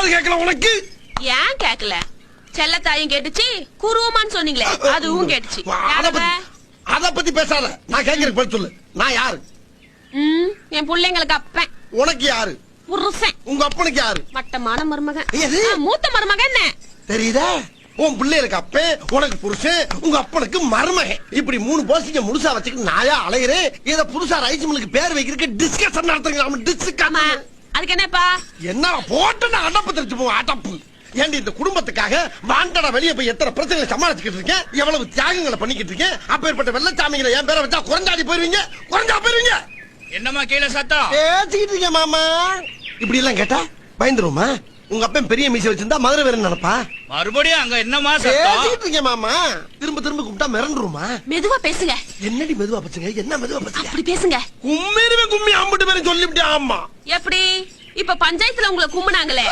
காது கேட்கல உனக்கு? ஏன் கேக்கல? செல்லத்தாயும் கேட்டுச்சு, குருவமான்னு சொன்னீங்களே அதுவும் கேட்டுச்சு. அத பத்தி பேசாத. நான் கேட்கறதுக்கு பதில் சொல்லு. நான் யாரு? என் பிள்ளைங்களுக்கு அப்பன். உனக்கு யாரு? புருஷன். உங்க அப்பனுக்கு யாரு? மட்டமான மருமகன். எது? மூத்த மருமகன். என்ன தெரியுதா? உன் பிள்ளைகளுக்கு அப்பன், உனக்கு புருஷன், உங்க அப்பனுக்கு மருமகன். இப்படி 3 போஸ்டிங்க முழுசா வச்சுக்கிட்டு நாயா அலையிறேன். இத புதுசா ரைஸ் மில்லுக்கு பேர் வைக்கிறதுக்கு டிஸ்கஷன் நடத்துங்க. அதுக்கு என்னப்பா? என்ன போட்டு நான் அடப்பு தெரிச்சு போவோம். அடப்பு ஏண்டி இந்த குடும்பத்துக்காக வாண்டடா வெளியே போய் எத்தனை பிரச்சனைகளை சமாளிச்சுக்கிட்டு இருக்கேன், எவ்வளவு தியாகங்களை பண்ணிக்கிட்டு இருக்கேன். அப்பேற்பட்ட வெள்ளச்சாமிகளை என் பேரை வச்சா குறைஞ்சாடி போயிருவீங்க. என்னமா கீழே சத்தம் பேசிக்கிட்டு இருக்கேன் மாமா. இப்படி எல்லாம் கேட்டா பயந்துருமா? உங்க அப்பன் பெரிய மீசை வச்சிருந்தா மதுரை வேற நினைப்பா? மறுபடியும் அங்க என்னமா சத்தம்? பேசிக்கிட்டு இருக்கேன் மாமா. திரும்ப திரும்ப கூப்பிட்டா மிரண்டுருமா? மெதுவா பேசுங்க. என்னடி மெதுவா பேசுங்க? என்ன மெதுவா பேசுங்க? அப்படி பேசுங்க. கும்மிருவே கும்மி அம்பிட்டு பேரும் சொல்லிவிட்டேன். ஆமா எப்படி? இப்ப பஞ்சாயத்துல உங்களை கும்பினாங்களே